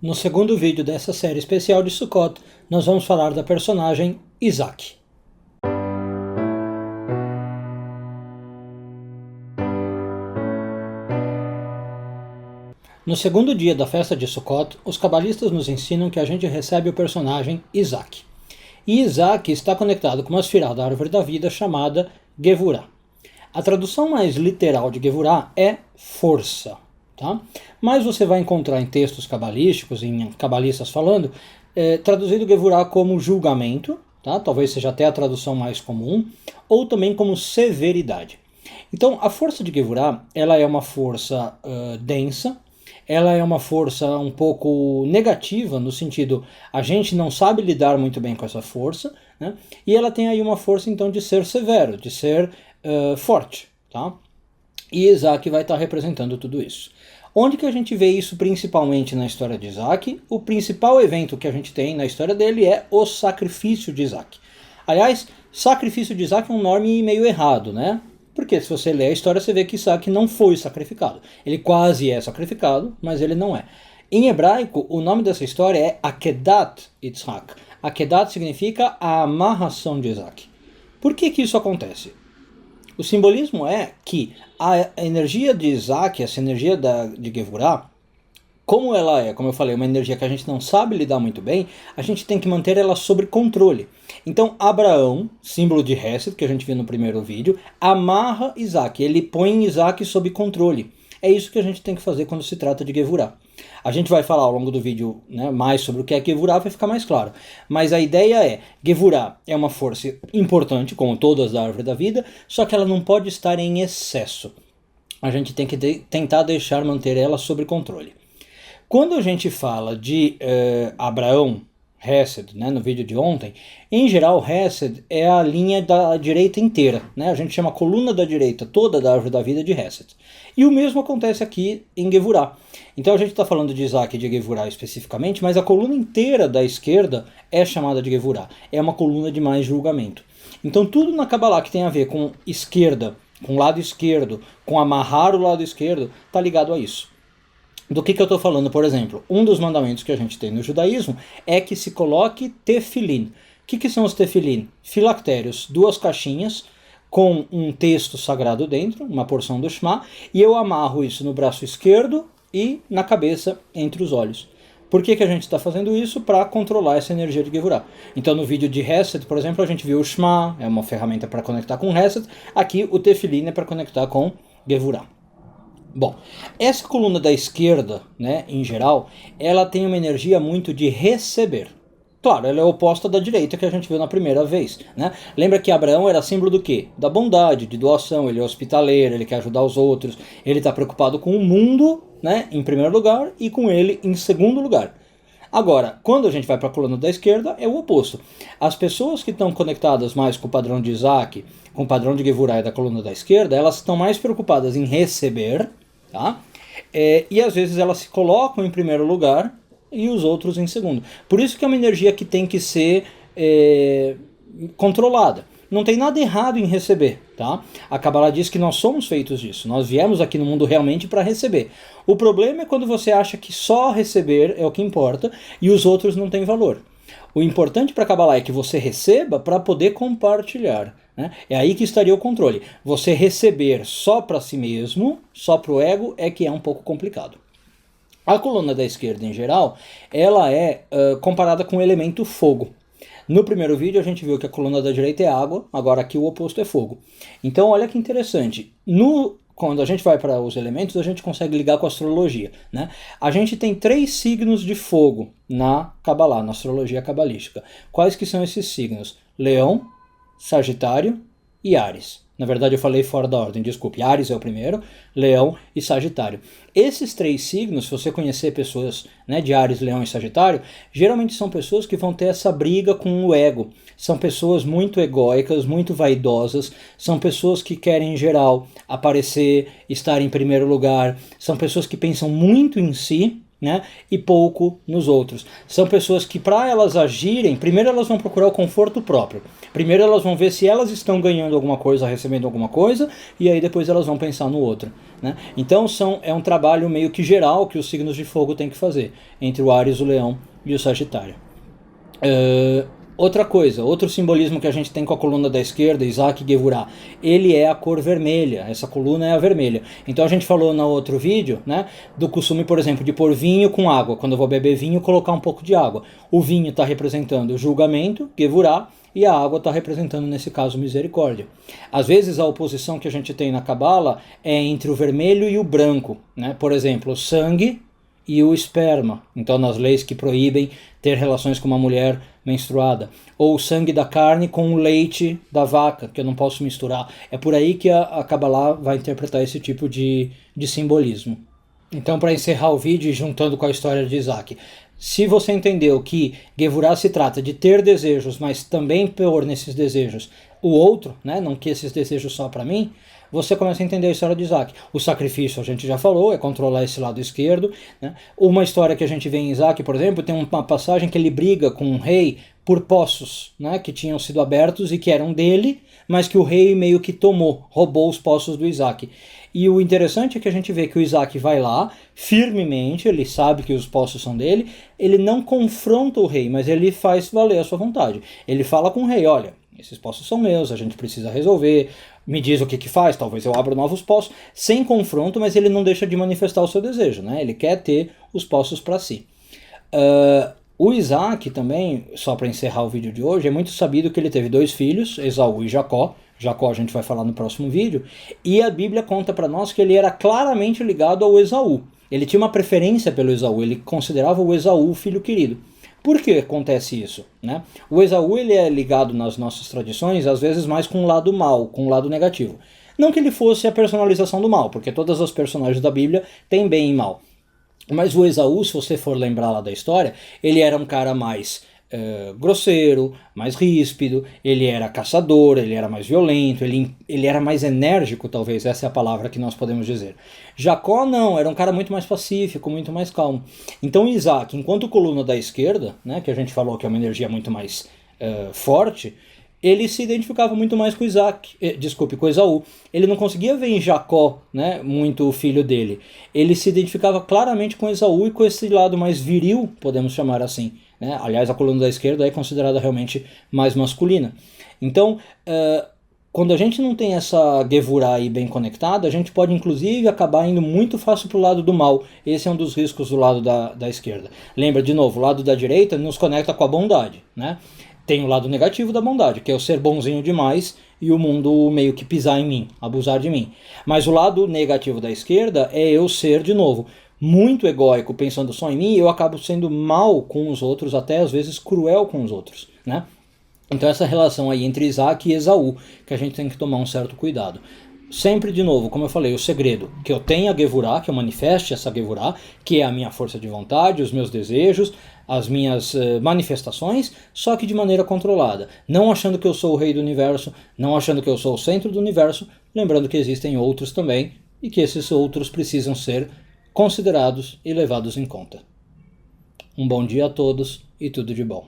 No segundo vídeo dessa série especial de Sukkot, nós vamos falar da personagem Isaac. No segundo dia da festa de Sukkot, os cabalistas nos ensinam que a gente recebe o personagem Isaac. E Isaac está conectado com uma esfirá da árvore da vida chamada Gevurah. A tradução mais literal de Gevurah é força. Tá? Mas você vai encontrar em textos cabalísticos, em cabalistas falando, traduzido Gevurah como julgamento, tá? Talvez seja até a tradução mais comum, ou também como severidade. Então, a força de Gevurah, ela é uma força densa, ela é uma força um pouco negativa, no sentido, a gente não sabe lidar muito bem com essa força, né? E ela tem aí uma força, então, de ser severo, de ser forte, tá? E Isaac vai estar representando tudo isso. Onde que a gente vê isso principalmente na história de Isaac? O principal evento que a gente tem na história dele é o sacrifício de Isaac. Aliás, sacrifício de Isaac é um nome meio errado, né? Porque se você ler a história, você vê que Isaac não foi sacrificado. Ele quase é sacrificado, mas ele não é. Em hebraico, o nome dessa história é Akedat Yitzhak. Akedat significa a amarração de Isaac. Por que que isso acontece? O simbolismo é que a energia de Isaac, essa energia de Gevurah, como ela é, como eu falei, uma energia que a gente não sabe lidar muito bem, a gente tem que manter ela sob controle. Então Abraão, símbolo de Hesed, que a gente viu no primeiro vídeo, amarra Isaac, ele põe Isaac sob controle. É isso que a gente tem que fazer quando se trata de Gevurah. A gente vai falar ao longo do vídeo, né, mais sobre o que é Gevurah, vai ficar mais claro. Mas a ideia é, Gevurah é uma força importante, como todas da árvore da vida, só que ela não pode estar em excesso. A gente tem que tentar deixar manter ela sob controle. Quando a gente fala de Abraão, Hesed, né, no vídeo de ontem, em geral Hesed é a linha da direita inteira, né? A gente chama a coluna da direita toda da árvore da vida de Hesed. E o mesmo acontece aqui em Gevurah. Então a gente está falando de Isaac e de Gevurah especificamente, mas a coluna inteira da esquerda é chamada de Gevurah. É uma coluna de mais julgamento. Então tudo na Kabbalah que tem a ver com esquerda, com o lado esquerdo, com amarrar o lado esquerdo, está ligado a isso. Do que eu estou falando, por exemplo? Um dos mandamentos que a gente tem no judaísmo é que se coloque tefilim. O que são os tefilim? Filactérios, 2 caixinhas com um texto sagrado dentro, uma porção do Shema, e eu amarro isso no braço esquerdo e na cabeça entre os olhos. Por que a gente está fazendo isso? Para controlar essa energia de Gevurah. Então no vídeo de Hesed, por exemplo, a gente viu o Shema, é uma ferramenta para conectar com Hesed. Aqui o tefilim é para conectar com Gevurah. Bom, essa coluna da esquerda, né, em geral, ela tem uma energia muito de receber. Claro, ela é oposta da direita que a gente viu na primeira vez, né? Lembra que Abraão era símbolo do quê? Da bondade, de doação, ele é hospitaleiro, ele quer ajudar os outros, ele está preocupado com o mundo, né, em primeiro lugar, e com ele em segundo lugar. Agora, quando a gente vai para a coluna da esquerda, é o oposto. As pessoas que estão conectadas mais com o padrão de Isaac, com o padrão de Gevurah e da coluna da esquerda, elas estão mais preocupadas em receber, tá? E às vezes elas se colocam em primeiro lugar e os outros em segundo. Por isso que é uma energia que tem que ser controlada. Não tem nada errado em receber, tá? A Kabbalah diz que nós somos feitos disso. Nós viemos aqui no mundo realmente para receber. O problema é quando você acha que só receber é o que importa e os outros não têm valor. O importante para a Kabbalah é que você receba para poder compartilhar, né? É aí que estaria o controle. Você receber só para si mesmo, só para o ego, é que é um pouco complicado. A coluna da esquerda, em geral, ela é comparada com o elemento fogo. No primeiro vídeo a gente viu que a coluna da direita é água, agora aqui o oposto é fogo. Então olha que interessante, quando a gente vai para os elementos a gente consegue ligar com a astrologia, né? A gente tem 3 signos de fogo na Kabbalah, na astrologia cabalística. Quais que são esses signos? Leão, Sagitário e Áries. Na verdade eu falei fora da ordem, desculpe. Áries é o primeiro, Leão e Sagitário. Esses 3 signos, se você conhecer pessoas, né, de Áries, Leão e Sagitário, geralmente são pessoas que vão ter essa briga com o ego. São pessoas muito egóicas, muito vaidosas, são pessoas que querem, em geral, aparecer, estar em primeiro lugar, são pessoas que pensam muito em si, né, e pouco nos outros. São pessoas que, para elas agirem, primeiro elas vão procurar o conforto próprio. Primeiro elas vão ver se elas estão ganhando alguma coisa, recebendo alguma coisa, e aí depois elas vão pensar no outro, né? Então é um trabalho meio que geral que os signos de fogo têm que fazer, entre o Áries, o Leão e o Sagitário. Outra coisa, outro simbolismo que a gente tem com a coluna da esquerda, Isaac Gevurah, ele é a cor vermelha, essa coluna é a vermelha. Então a gente falou no outro vídeo, né, do costume, por exemplo, de pôr vinho com água. Quando eu vou beber vinho, colocar um pouco de água. O vinho está representando o julgamento, Gevurah, e a água está representando, nesse caso, misericórdia. Às vezes a oposição que a gente tem na Cabala é entre o vermelho e o branco, né? Por exemplo, o sangue e o esperma. Então, nas leis que proíbem ter relações com uma mulher menstruada. Ou o sangue da carne com o leite da vaca, que eu não posso misturar. É por aí que a Kabbalah vai interpretar esse tipo de simbolismo. Então, para encerrar o vídeo, juntando com a história de Isaac, se você entendeu que Gevurah se trata de ter desejos, mas também pôr nesses desejos o outro, né? Não que esses desejos só para mim, você começa a entender a história de Isaac. O sacrifício, a gente já falou, é controlar esse lado esquerdo, né? Uma história que a gente vê em Isaac, por exemplo, tem uma passagem que ele briga com um rei por poços, né, que tinham sido abertos e que eram dele, mas que o rei meio que roubou os poços do Isaac. E o interessante é que a gente vê que o Isaac vai lá, firmemente, ele sabe que os poços são dele, ele não confronta o rei, mas ele faz valer a sua vontade. Ele fala com o rei, olha, esses poços são meus, a gente precisa resolver, me diz o que faz, talvez eu abra novos poços, sem confronto, mas ele não deixa de manifestar o seu desejo, né? Ele quer ter os poços para si. O Isaac também, só para encerrar o vídeo de hoje, é muito sabido que ele teve 2 filhos, Esaú e Jacó. Jacó a gente vai falar no próximo vídeo. E a Bíblia conta para nós que ele era claramente ligado ao Esaú. Ele tinha uma preferência pelo Esaú, ele considerava o Esaú o filho querido. Por que acontece isso, né? O Esaú ele é ligado nas nossas tradições, às vezes mais com o lado mal, com o lado negativo. Não que ele fosse a personalização do mal, porque todas as personagens da Bíblia têm bem e mal. Mas o Esaú, se você for lembrar lá da história, ele era um cara mais grosseiro, mais ríspido, ele era caçador, ele era mais violento, ele era mais enérgico, talvez, essa é a palavra que nós podemos dizer. Jacó não, era um cara muito mais pacífico, muito mais calmo. Então Isaac, enquanto coluna da esquerda, né, que a gente falou que é uma energia muito mais forte, ele se identificava muito mais com com Esaú. Ele não conseguia ver em Jacó, né, muito o filho dele. Ele se identificava claramente com Esaú e com esse lado mais viril, podemos chamar assim, né? Aliás, a coluna da esquerda é considerada realmente mais masculina. Então, quando a gente não tem essa Gevurah aí bem conectada, a gente pode inclusive acabar indo muito fácil para o lado do mal. Esse é um dos riscos do lado da esquerda. Lembra, de novo, o lado da direita nos conecta com a bondade, né? Tem o lado negativo da bondade, que é eu ser bonzinho demais e o mundo meio que pisar em mim, abusar de mim. Mas o lado negativo da esquerda é eu ser, de novo, muito egóico, pensando só em mim, e eu acabo sendo mal com os outros, até às vezes cruel com os outros, né? Então essa relação aí entre Isaac e Esaú, que a gente tem que tomar um certo cuidado. Sempre, de novo, como eu falei, o segredo, que eu tenha Gevurah, que eu manifeste essa Gevurah, que é a minha força de vontade, os meus desejos, as minhas manifestações, só que de maneira controlada. Não achando que eu sou o rei do universo, não achando que eu sou o centro do universo, lembrando que existem outros também, e que esses outros precisam ser considerados e levados em conta. Um bom dia a todos e tudo de bom.